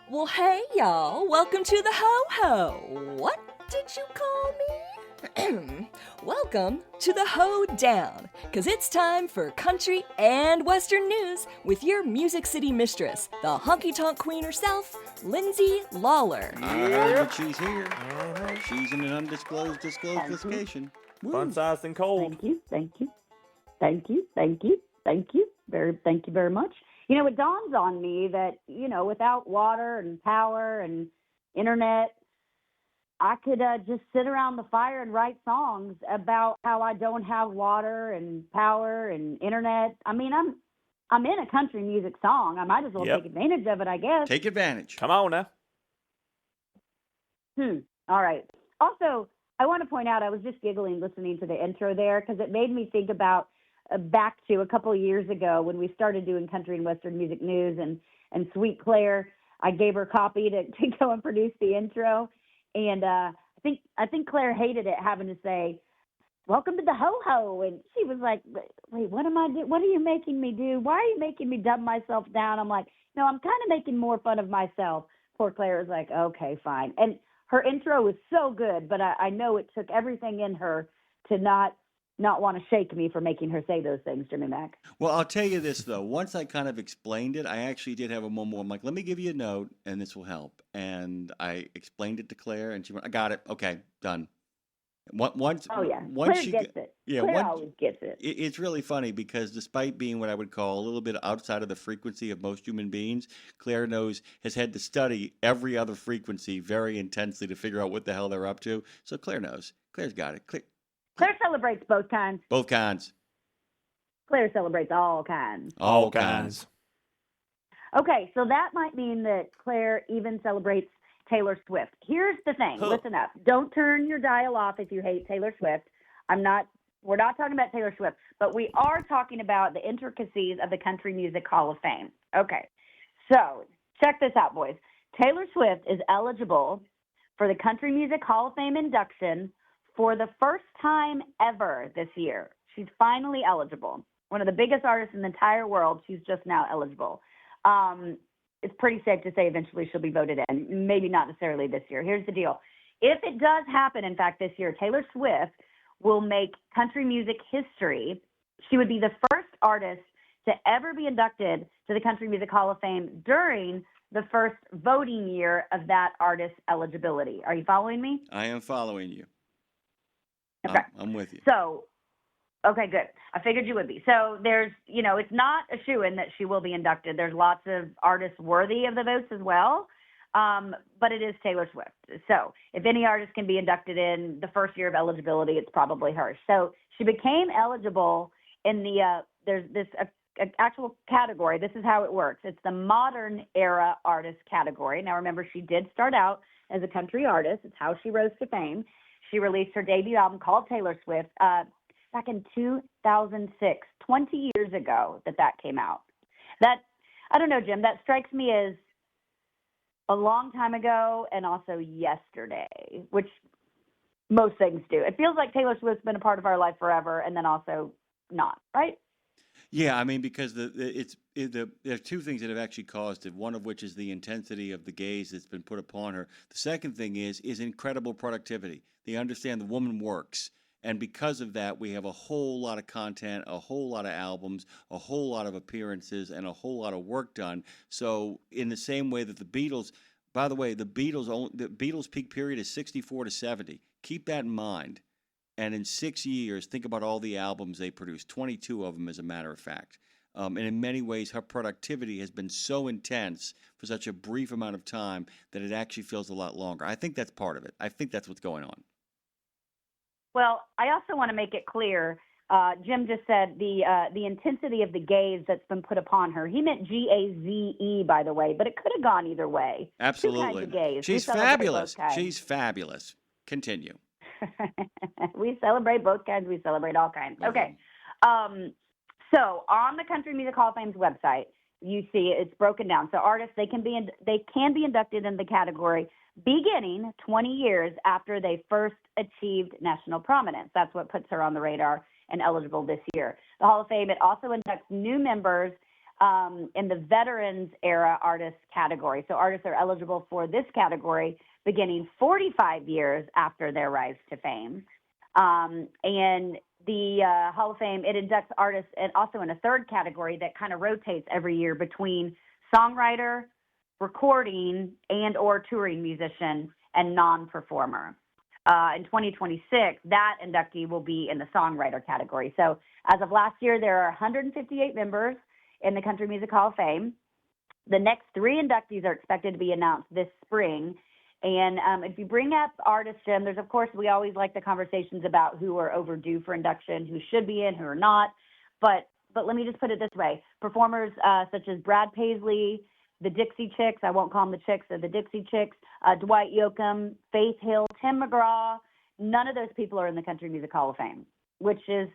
Well, hey, y'all. Welcome to the Ho-Ho. What did you call me? Welcome to the Ho-Down, because it's time for country and western news with your Music City mistress, the honky-tonk queen herself, Lindsay Lawler. I heard that she's here. She's in an undisclosed location. Fun sized and cold. Thank you. Thank you very much. You know, it dawns on me that, without water and power and internet, I could just sit around the fire and write songs about how I don't have water and power and internet. I mean, I'm in a country music song. I might as well take advantage of it, I guess. Take advantage. Come on now. All right. Also, I want to point out, I was just giggling listening to the intro there because it made me think about back to a couple of years ago when we started doing country and western music news, and Sweet Claire, I gave her a copy to go and produce the intro. And I think Claire hated it, having to say, "Welcome to the Ho-Ho." And she was like, "Wait, what am I doing? What are you making me do? Why are you making me dumb myself down?" I'm like, "No, I'm kind of making more fun of myself." Poor Claire was like, "Okay, fine." And her intro was so good, but I know it took everything in her to not want to shake me for making her say those things, Jimmy Mack. Well, I'll tell you this, though. Once I kind of explained it, I actually did have a moment. I'm like, let me give you a note, and this will help. And I explained it to Claire, and she went, I got it. Okay, done. Once Claire gets it. Yeah, Claire always gets it. It's really funny because despite being what I would call a little bit outside of the frequency of most human beings, Claire has had to study every other frequency very intensely to figure out what the hell they're up to. So Claire knows. Claire's got it. Claire celebrates both kinds. Both kinds. Claire celebrates all kinds. All kinds. Okay, so that might mean that Claire even celebrates Taylor Swift. Here's the thing. Listen up. Don't turn your dial off if you hate Taylor Swift. We're not talking about Taylor Swift, but we are talking about the intricacies of the Country Music Hall of Fame. Okay, so check this out, boys. Taylor Swift is eligible for the Country Music Hall of Fame induction for the first time ever this year. She's finally eligible. One of the biggest artists in the entire world, she's just now eligible. It's pretty safe to say eventually she'll be voted in, maybe not necessarily this year. Here's the deal. If it does happen, in fact, this year, Taylor Swift will make country music history. She would be the first artist to ever be inducted to the Country Music Hall of Fame during the first voting year of that artist's eligibility. Are you following me? I am following you. Okay. I'm with you. So, okay, good. I figured you would be. So there's, it's not a shoo-in that she will be inducted. There's lots of artists worthy of the votes as well, but it is Taylor Swift. So if any artist can be inducted in the first year of eligibility, it's probably her. So she became eligible in there's this actual category. This is how it works. It's the modern era artist category. Now, remember, she did start out as a country artist. It's how she rose to fame. She released her debut album called Taylor Swift back in 2006, 20 years ago that came out. That, I don't know, Jim, that strikes me as a long time ago and also yesterday, which most things do. It feels like Taylor Swift's been a part of our life forever and then also not, right? Yeah, I mean, because there are two things that have actually caused it, one of which is the intensity of the gaze that's been put upon her. The second thing is incredible productivity. They understand the woman works. And because of that, we have a whole lot of content, a whole lot of albums, a whole lot of appearances, and a whole lot of work done. So in the same way that the Beatles, by the way, the Beatles peak period is 64 to 70. Keep that in mind. And in 6 years, think about all the albums they produced, 22 of them, as a matter of fact. And in many ways, her productivity has been so intense for such a brief amount of time that it actually feels a lot longer. I think that's part of it. I think that's what's going on. Well, I also want to make it clear, Jim just said the intensity of the gaze that's been put upon her. He meant G-A-Z-E, by the way, but it could have gone either way. Absolutely. Two kinds of gaze. She's fabulous. She's fabulous. Continue. We celebrate both kinds. We celebrate all kinds. Okay. So on the Country Music Hall of Fame's website, you see it's broken down. So artists, they can be inducted in the category beginning 20 years after they first achieved national prominence. That's what puts her on the radar and eligible this year. The Hall of Fame, it also inducts new members in the Veterans Era Artists category. So artists are eligible for this category beginning 45 years after their rise to fame. And the Hall of Fame, it inducts artists and also in a third category that kind of rotates every year between songwriter, recording, and or touring musician and non-performer. In 2026, that inductee will be in the songwriter category. So as of last year, there are 158 members in the Country Music Hall of Fame. The next 3 inductees are expected to be announced this spring. And if you bring up artists, Jim, there's, of course, we always like the conversations about who are overdue for induction, who should be in, who are not. But let me just put it this way. Performers such as Brad Paisley, the Dixie Chicks, I won't call them the Chicks, they're the Dixie Chicks, Dwight Yoakam, Faith Hill, Tim McGraw, none of those people are in the Country Music Hall of Fame, which is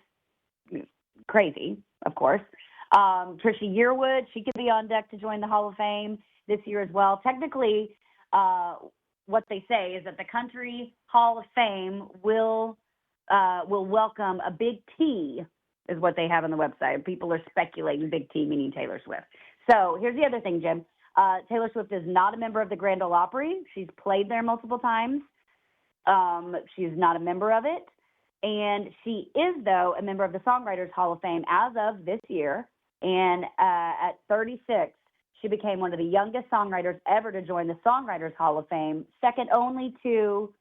crazy, of course. Trisha Yearwood, she could be on deck to join the Hall of Fame this year as well. Technically, what they say is that the Country Hall of Fame will welcome a big T, is what they have on the website. People are speculating big T meaning Taylor Swift. So here's the other thing, Jim. Taylor Swift is not a member of the Grand Ole Opry. She's played there multiple times. She's not a member of it. And she is, though, a member of the Songwriters Hall of Fame as of this year. And at 36, she became one of the youngest songwriters ever to join the Songwriters Hall of Fame, second only to,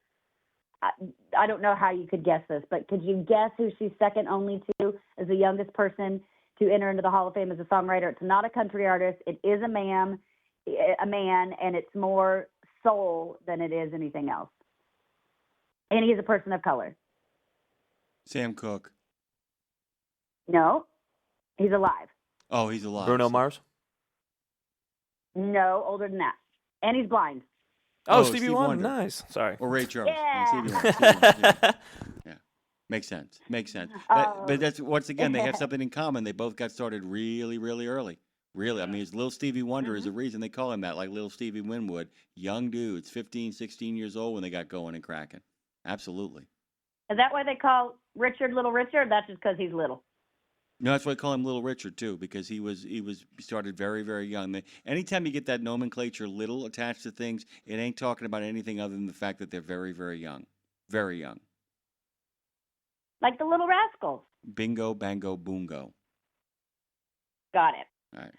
I don't know how you could guess this, but could you guess who she's second only to as the youngest person to enter into the Hall of Fame as a songwriter? It's not a country artist. It is a man, and it's more soul than it is anything else. And he's a person of color. Sam Cooke. No, he's alive. Oh, he's alive. Bruno Mars? No, older than that. And he's blind. Oh, Stevie Wonder. Nice. Sorry. Or Ray Charles. Yeah. Stevie Wonder. Yeah. Makes sense. But that's, once again, they have something in common. They both got started really, really early. Really. I mean, it's Little Stevie Wonder is the reason they call him that, like Little Stevie Winwood. Young dudes, 15, 16 years old when they got going and cracking. Absolutely. Is that why they call Richard Little Richard? That's just because he's little. No, that's why I call him Little Richard too, because he started very, very young. Anytime you get that nomenclature "little" attached to things, it ain't talking about anything other than the fact that they're very, very young, very young. Like the Little Rascals. Bingo, bango, boongo. Got it. All right.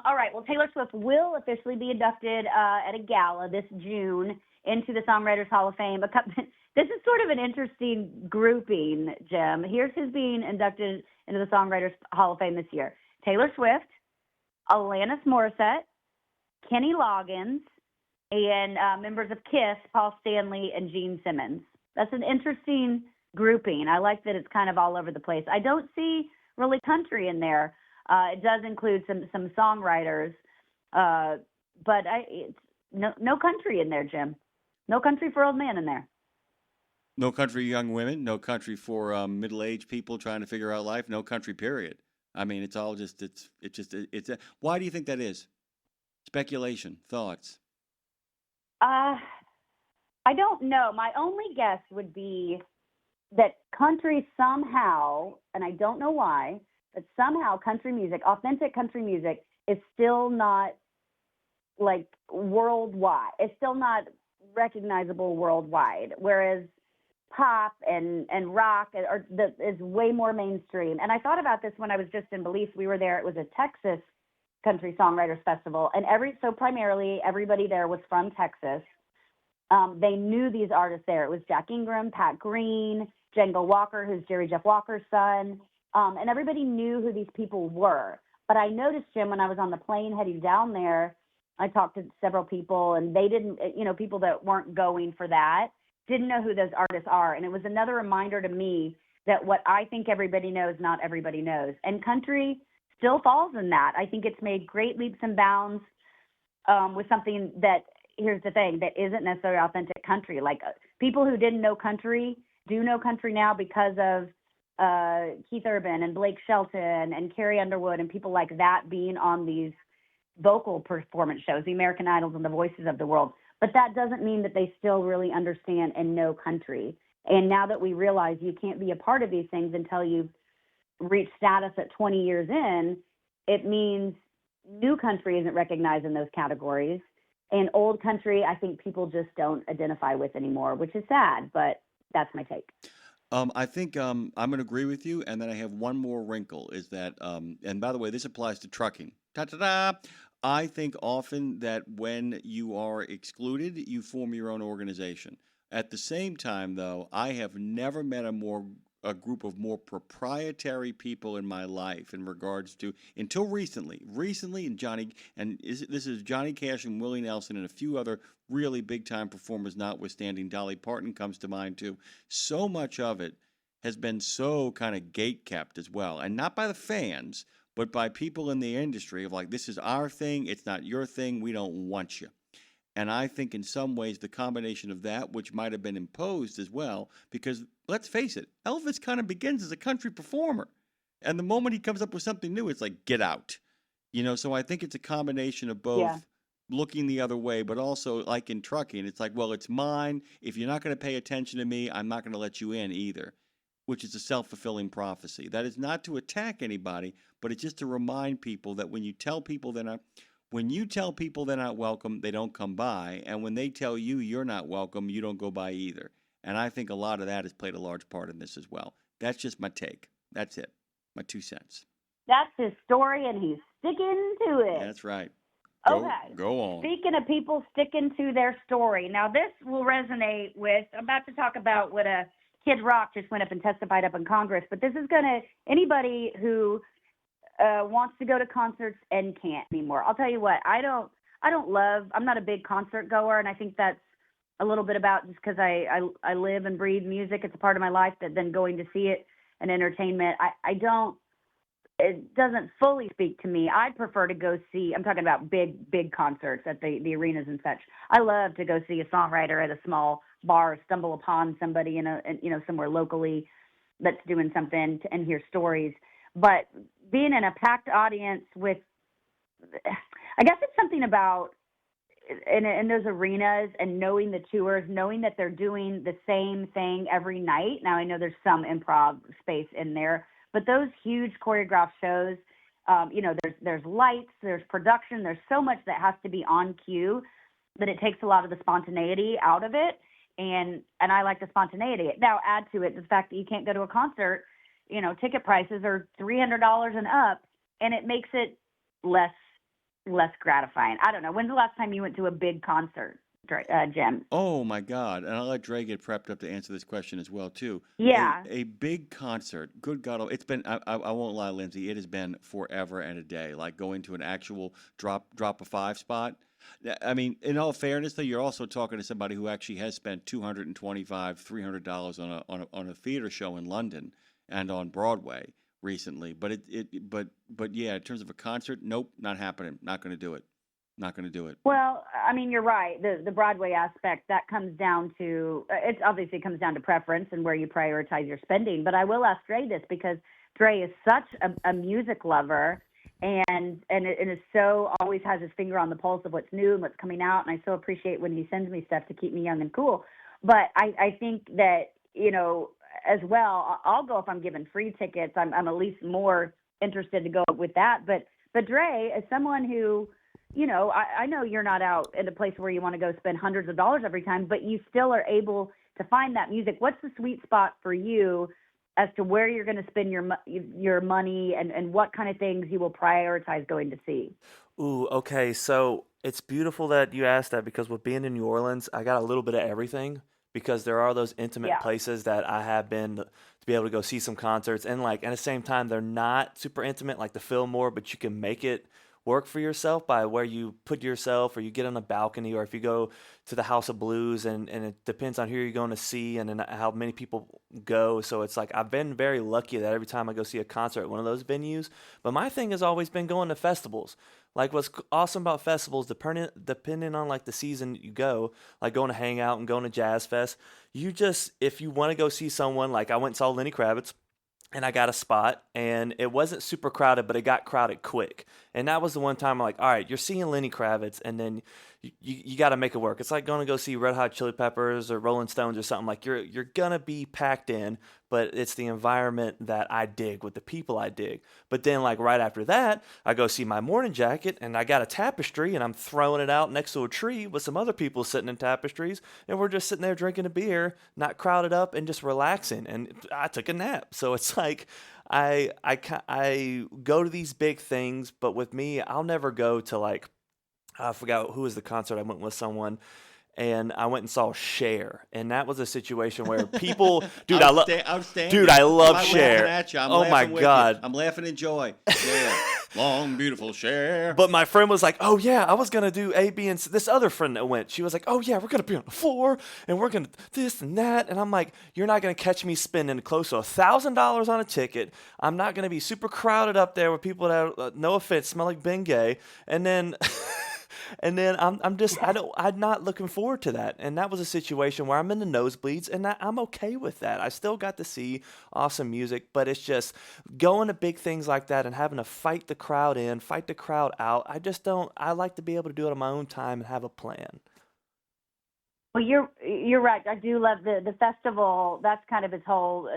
All right. Well, Taylor Swift will officially be inducted at a gala this June into the Songwriters Hall of Fame. This is sort of an interesting grouping, Jim. Here's who's being inducted into the Songwriters Hall of Fame this year. Taylor Swift, Alanis Morissette, Kenny Loggins, and members of KISS, Paul Stanley and Gene Simmons. That's an interesting grouping. I like that it's kind of all over the place. I don't see really country in there. It does include some songwriters, but it's no country in there, Jim. No country for old men in there. No country young women, no country for middle-aged people trying to figure out life, no country period. I mean, it's all just, why do you think that is? Speculation, thoughts? I don't know. My only guess would be that country somehow, and I don't know why, but somehow country music, authentic country music, is still not like worldwide. It's still not recognizable worldwide, whereas pop and rock is way more mainstream. And I thought about this when I was just in Belize. We were there. It was a Texas Country Songwriters Festival, and so primarily everybody there was from Texas. They knew these artists there. It was Jack Ingram, Pat Green, Django Walker, who's Jerry Jeff Walker's son, and everybody knew who these people were. But I noticed, Jim, when I was on the plane heading down there, I talked to several people, and they didn't, people that weren't going for that didn't know who those artists are. And it was another reminder to me that what I think everybody knows, not everybody knows. And country still falls in that. I think it's made great leaps and bounds with something that, here's the thing, that isn't necessarily authentic country. Like people who didn't know country do know country now because of Keith Urban and Blake Shelton and Carrie Underwood and people like that being on these vocal performance shows, the American Idols and the Voices of the world. But that doesn't mean that they still really understand and know country. And now that we realize you can't be a part of these things until you've reached status at 20 years in, it means new country isn't recognized in those categories. And old country, I think people just don't identify with anymore, which is sad, but that's my take. I think I'm going to agree with you, and then I have one more wrinkle is that, and by the way, this applies to trucking. Ta-ta-da! I think often that when you are excluded, you form your own organization. At the same time, though, I have never met a group of more proprietary people in my life in regards to until recently, and this is Johnny Cash and Willie Nelson and a few other really big time performers, notwithstanding. Dolly Parton comes to mind too. So much of it has been so kind of gate kept as well, and not by the fans, but by people in the industry of like, this is our thing, it's not your thing, we don't want you. And I think in some ways the combination of that, which might have been imposed as well, because let's face it, Elvis kind of begins as a country performer. And the moment he comes up with something new, it's like, get out. So I think it's a combination of both looking the other way, but also like in trucking, it's like, well, it's mine. If you're not going to pay attention to me, I'm not going to let you in either, which is a self-fulfilling prophecy. That is not to attack anybody, but it's just to remind people that when you tell people they're not welcome, they don't come by. And when they tell you you're not welcome, you don't go by either. And I think a lot of that has played a large part in this as well. That's just my take. That's it. My 2 cents. That's his story, and he's sticking to it. That's right. Okay. Go on. Speaking of people sticking to their story, now this will resonate with, I'm about to talk about what a Kid Rock just went up and testified up in Congress, but this is anybody who wants to go to concerts and can't anymore. I'll tell you what, I'm not a big concert goer, and I think that's a little bit about just because I live and breathe music. It's a part of my life, that then going to see it and entertainment, it doesn't fully speak to me. I'd prefer to go see, I'm talking about big concerts at the arenas and such. I love to go see a songwriter at a small bar, stumble upon somebody somewhere locally that's doing something and hear stories. But being in a packed audience with, I guess it's something about in those arenas and knowing the tours, knowing that they're doing the same thing every night. Now, I know there's some improv space in there, but those huge choreographed shows, there's lights, there's production, there's so much that has to be on cue that it takes a lot of the spontaneity out of it. And I like the spontaneity. Now, add to it the fact that you can't go to a concert, ticket prices are $300 and up, and it makes it less gratifying. I don't know. When's the last time you went to a big concert, Jim? Oh my God! And I'll let Dre get prepped up to answer this question as well too. Yeah. A big concert. Good God! It's been. I won't lie, Lindsay. It has been forever and a day. Like going to an actual drop a 5 spot. I mean, in all fairness, though, you're also talking to somebody who actually has spent $225, $300 on a theater show in London and on Broadway recently. But but yeah, in terms of a concert, nope, not happening. Not going to do it. Not going to do it. Well, I mean, you're right. The Broadway aspect, that comes down to, it obviously comes down to preference and where you prioritize your spending. But I will ask Dre this because Dre is such a music lover and is so always has his finger on the pulse of what's new and what's coming out. And I so appreciate when he sends me stuff to keep me young and cool. But I think that, as well, I'll go if I'm given free tickets. I'm at least more interested to go with that. But Dre, as someone who, I know you're not out in a place where you want to go spend hundreds of dollars every time, but you still are able to find that music. What's the sweet spot for you as to where you're going to spend your money and what kind of things you will prioritize going to see? Ooh, okay. So it's beautiful that you asked that because with being in New Orleans, I got a little bit of everything because there are those intimate places that I have been to be able to go see some concerts. And at the same time, they're not super intimate like the Fillmore, but you can make it work for yourself by where you put yourself or you get on a balcony or if you go to the House of Blues and it depends on who you're going to see and then how many people go. So it's like I've been very lucky that every time I go see a concert at one of those venues. But my thing has always been going to festivals. Like what's awesome about festivals, depending on like the season you go, like going to hang out and going to Jazz Fest, if you want to go see someone, like I went and saw Lenny Kravitz, and I got a spot, and it wasn't super crowded, but it got crowded quick. And that was the one time I'm like, all right, you're seeing Lenny Kravitz, and then you got to make it work. It's like going to go see Red Hot Chili Peppers or Rolling Stones or something. Like you're gonna be packed in, but it's the environment that I dig with the people I dig. But then like right after that, I go see My Morning Jacket, and I got a tapestry, and I'm throwing it out next to a tree with some other people sitting in tapestries, and we're just sitting there drinking a beer, not crowded up, and just relaxing. And I took a nap, so it's like I go to these big things, but with me, I'll never go to like. I forgot who was the concert. I went with someone, and I went and saw Cher, and that was a situation where people, dude, I love Cher. Oh my God, I'm laughing in joy. Yeah. Long, beautiful Cher. But my friend was like, "Oh yeah, I was gonna do A, B, and C." This other friend that went, she was like, "Oh yeah, we're gonna be on the floor, and we're gonna this and that." And I'm like, "You're not gonna catch me spending close to $1,000 on a ticket. I'm not gonna be super crowded up there with people that, no offense, smell like Bengay." And then. And then I'm not looking forward to that. And that was a situation where I'm in the nosebleeds, and I'm okay with that. I still got to see awesome music, but it's just going to big things like that and having to fight the crowd in, fight the crowd out. I like to be able to do it on my own time and have a plan. Well, you're right. I do love the festival. That's kind of its whole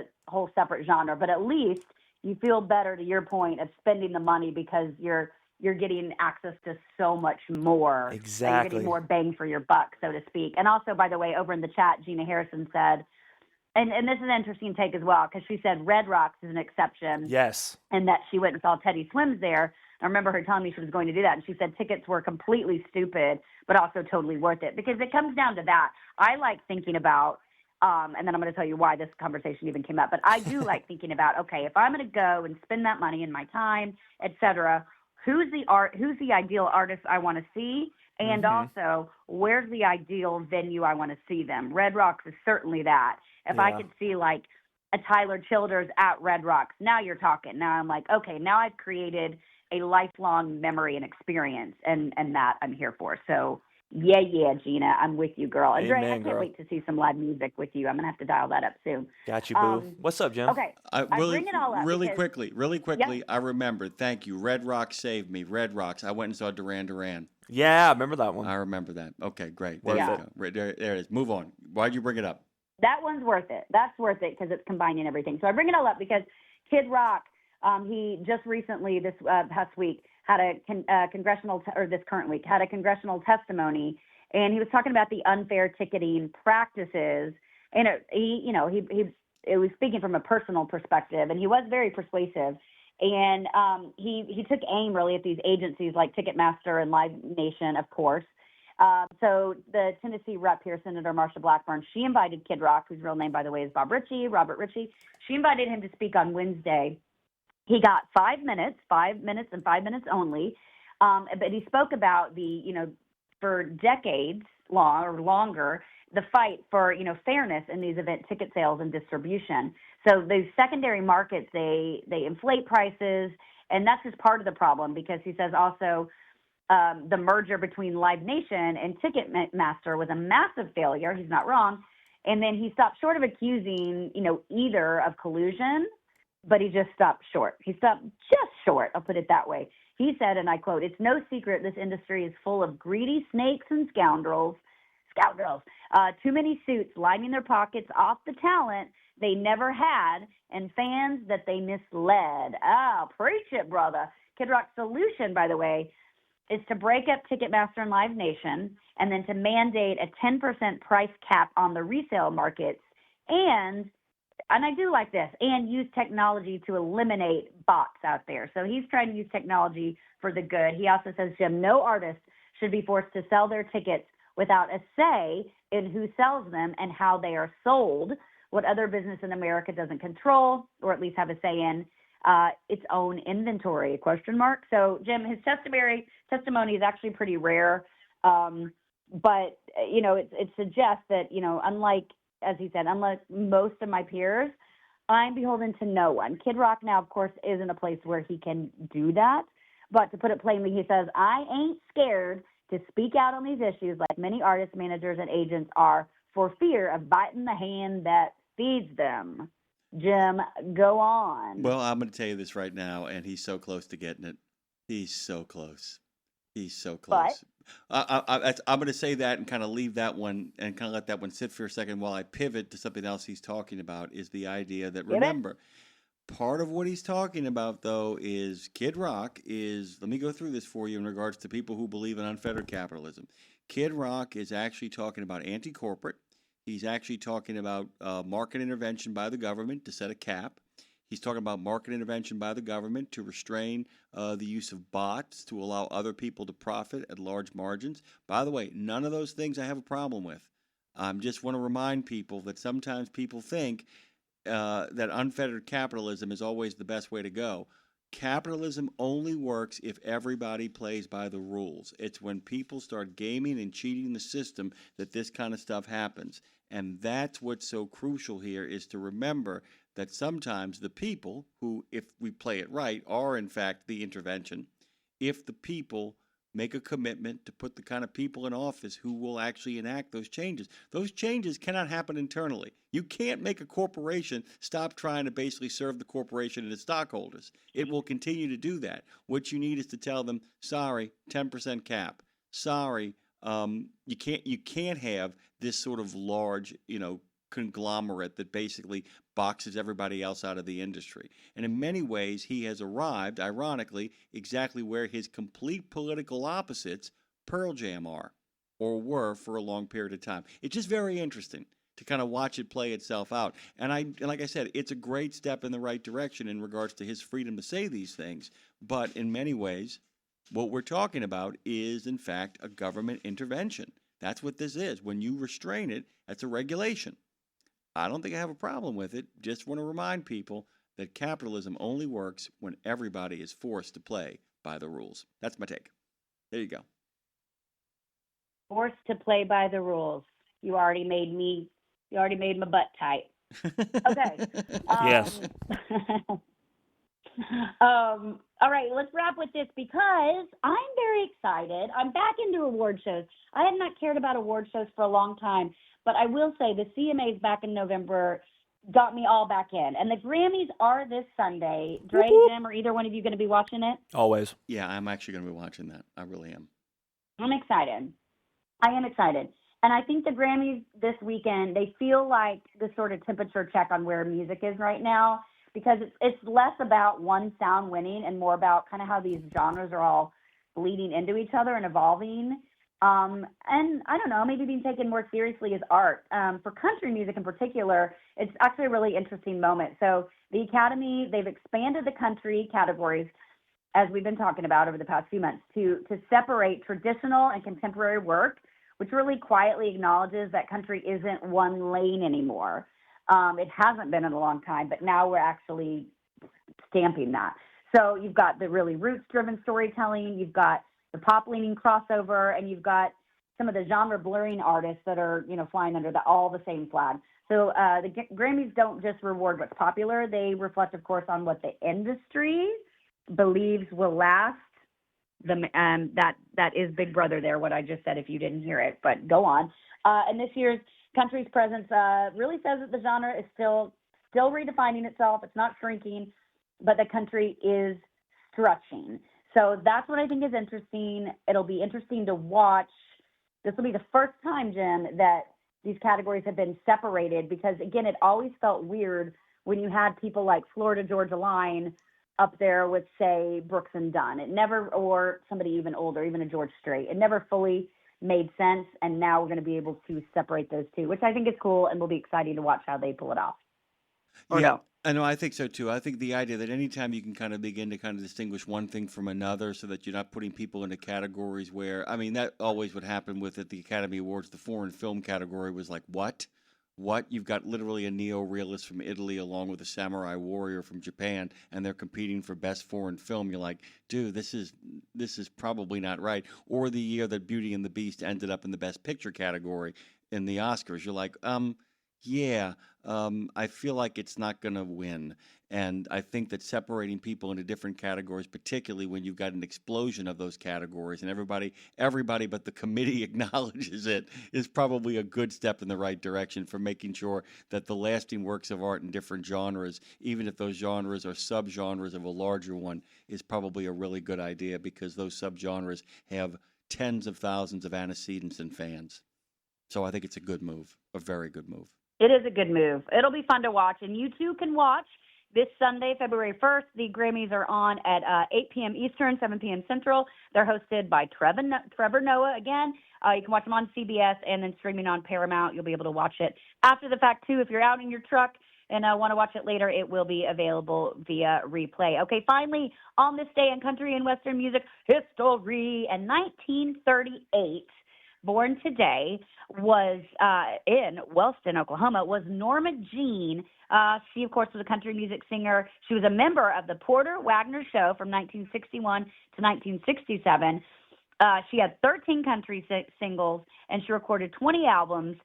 separate genre. But at least you feel better, to your point, of spending the money because you're getting access to so much more. Exactly. You're getting more bang for your buck, so to speak. And also, by the way, over in the chat, Gina Harrison said, and this is an interesting take as well, because she said Red Rocks is an exception. Yes. And that she went and saw Teddy Swims there. I remember her telling me she was going to do that, and she said tickets were completely stupid, but also totally worth it. Because it comes down to that. I like thinking about, and then I'm going to tell you why this conversation even came up, but I do like thinking about, okay, if I'm going to go and spend that money and my time, et cetera, who's the ideal artist I want to see, and also where's the ideal venue I want to see them. Red Rocks is certainly that. If I could see like a Tyler Childers at Red Rocks, now you're talking. Now I'm like, okay, now I've created a lifelong memory and experience, and that I'm here for. So yeah, Gina, I'm with you, girl. And Amen, I can't wait to see some live music with you. I'm gonna have to dial that up soon. Got you, boo. What's up, Jim? Okay, I bring it all up really because, quickly. I remembered. Thank you. Red Rocks saved me. Red Rocks. I went and saw Duran Duran. Yeah, I remember that one. I remember that. Okay, great. There you go. Right, there it is. Move on. Why'd you bring it up? That one's worth it. That's worth it because it's combining everything. So I bring it all up because Kid Rock, he just recently this past week had a congressional testimony. And he was talking about the unfair ticketing practices, and he was speaking from a personal perspective, and he was very persuasive. And he took aim really at these agencies like Ticketmaster and Live Nation, of course. So the Tennessee rep here, Senator Marsha Blackburn, she invited Kid Rock, whose real name, by the way, is Robert Ritchie. She invited him to speak on Wednesday. He got 5 minutes and 5 minutes only, but he spoke about for decades longer, the fight for, fairness in these event ticket sales and distribution. So those secondary markets, they inflate prices, and that's just part of the problem because he says also the merger between Live Nation and Ticketmaster was a massive failure. He's not wrong. And then he stopped short of accusing, either of collusion, but he just stopped short. He stopped just short, I'll put it that way. He said, and I quote, "It's no secret this industry is full of greedy snakes and scoundrels. Too many suits lining their pockets off the talent they never had and fans that they misled." Preach it, brother. Kid Rock's solution, by the way, is to break up Ticketmaster and Live Nation and then to mandate a 10% price cap on the resale markets and I do like this, and use technology to eliminate bots out there. So he's trying to use technology for the good. He also says, Jim, no artist should be forced to sell their tickets without a say in who sells them and how they are sold, what other business in America doesn't control, or at least have a say in its own inventory, ? So, Jim, his testimony is actually pretty rare, but, it suggests that, unlike most of my peers, I'm beholden to no one. Kid Rock now, of course, is in a place where he can do that. But to put it plainly, he says, I ain't scared to speak out on these issues like many artists, managers, and agents are for fear of biting the hand that feeds them. Jim, go on. Well, I'm going to tell you this right now, and he's so close to getting it. He's so close. I'm going to say that and kind of leave that one and kind of let that one sit for a second while I pivot to something else he's talking about. Is the idea that, remember, part of what he's talking about, though, is Kid Rock is, let me go through this for you in regards to people who believe in unfettered capitalism. Kid Rock is actually talking about anti-corporate. He's actually talking about market intervention by the government to set a cap. He's talking about market intervention by the government to restrain the use of bots to allow other people to profit at large margins. By the way, none of those things I have a problem with. I just want to remind people that sometimes people think that unfettered capitalism is always the best way to go. Capitalism only works if everybody plays by the rules. It's when people start gaming and cheating the system that this kind of stuff happens. And that's what's so crucial here, is to remember that sometimes the people who, if we play it right, are in fact the intervention. If the people make a commitment to put the kind of people in office who will actually enact those changes cannot happen internally. You can't make a corporation stop trying to basically serve the corporation and its stockholders. It will continue to do that. What you need is to tell them, sorry, 10% cap. Sorry, you can't have this sort of large, conglomerate that basically boxes everybody else out of the industry. And in many ways, he has arrived, ironically, exactly where his complete political opposites, Pearl Jam, are or were for a long period of time. It's just very interesting to kind of watch it play itself out. And like I said, it's a great step in the right direction in regards to his freedom to say these things. But in many ways, what we're talking about is, in fact, a government intervention. That's what this is. When you restrain it, that's a regulation. I don't think I have a problem with it. Just want to remind people that capitalism only works when everybody is forced to play by the rules. That's my take. There you go. Forced to play by the rules. You already made my butt tight. Okay. Yes. All right, let's wrap with this because I'm very excited. I'm back into award shows. I have not cared about award shows for a long time, but I will say the CMAs back in November got me all back in. And the Grammys are this Sunday. Dre, Jim, are either one of you going to be watching it? Always. Yeah, I'm actually going to be watching that. I really am. I'm excited. I am excited. And I think the Grammys this weekend, they feel like the sort of temperature check on where music is right now, because it's less about one sound winning and more about kind of how these genres are all bleeding into each other and evolving. And I don't know, maybe being taken more seriously as art. For country music in particular, it's actually a really interesting moment. So the Academy, they've expanded the country categories, as we've been talking about over the past few months, to separate traditional and contemporary work, which really quietly acknowledges that country isn't one lane anymore. It hasn't been in a long time, but now we're actually stamping that. So you've got the really roots-driven storytelling, you've got the pop-leaning crossover, and you've got some of the genre-blurring artists that are, flying under all the same flag. So the Grammys don't just reward what's popular; they reflect, of course, on what the industry believes will last. That is Big Brother there, what I just said, if you didn't hear it, but go on. And this year's country's presence really says that the genre is still redefining itself. It's not shrinking, but the country is stretching. So that's what I think is interesting. It'll be interesting to watch. This will be the first time, Jim, that these categories have been separated because, again, it always felt weird when you had people like Florida Georgia Line up there with, say, Brooks and Dunn. It never, or somebody even older, even a George Strait. It never fully made sense, and now we're going to be able to separate those two, which I think is cool and will be exciting to watch how they pull it off. Or yeah, no? I know. I think so too. I think the idea that anytime you can kind of begin to kind of distinguish one thing from another, so that you're not putting people into categories where, that always would happen with at the Academy Awards. The foreign film category was like, what? You've got literally a neo-realist from Italy along with a samurai warrior from Japan, and they're competing for best foreign film. You're like, dude, this is probably not right. Or the year that Beauty and the Beast ended up in the best picture category in the Oscars. You're like, I feel like it's not going to win. And I think that separating people into different categories, particularly when you've got an explosion of those categories and everybody but the committee acknowledges it, is probably a good step in the right direction for making sure that the lasting works of art in different genres, even if those genres are subgenres of a larger one, is probably a really good idea, because those subgenres have tens of thousands of antecedents and fans. So I think it's a good move, a very good move. It is a good move. It'll be fun to watch, and you too can watch this Sunday, February 1st. The Grammys are on at 8 p.m. Eastern, 7 p.m. Central. They're hosted by Trevor Noah again. You can watch them on CBS and then streaming on Paramount. You'll be able to watch it after the fact, too. If you're out in your truck and want to watch it later, it will be available via replay. Okay, finally, on this day in country and Western music history, in 1938, born today, was in Wellston, Oklahoma, was Norma Jean. She, of course, was a country music singer. She was a member of the Porter Wagoner Show from 1961 to 1967. She had 13 country singles, and she recorded 20 albums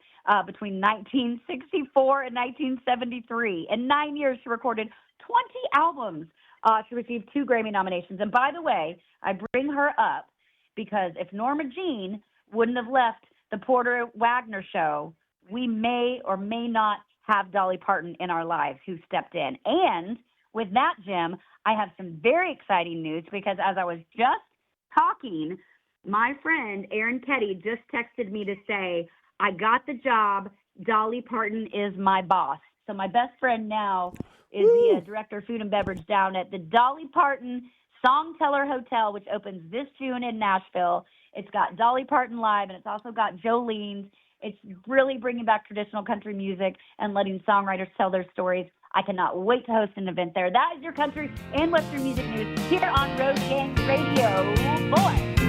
between 1964 and 1973. In 9 years, she recorded 20 albums. She received 2 Grammy nominations. And by the way, I bring her up because if Norma Jean wouldn't have left the Porter Wagoner Show, we may or may not have Dolly Parton in our lives who stepped in. And with that, Jim, I have some very exciting news because as I was just talking, my friend Aaron Ketty just texted me to say, I got the job. Dolly Parton is my boss. So my best friend now is the director of food and beverage down at the Dolly Parton Songteller Hotel, which opens this June in Nashville. It's got Dolly Parton live, and it's also got Jolene's. It's really bringing back traditional country music and letting songwriters tell their stories. I cannot wait to host an event there. That is your country and Western music news here on Road Gang Radio. Boy.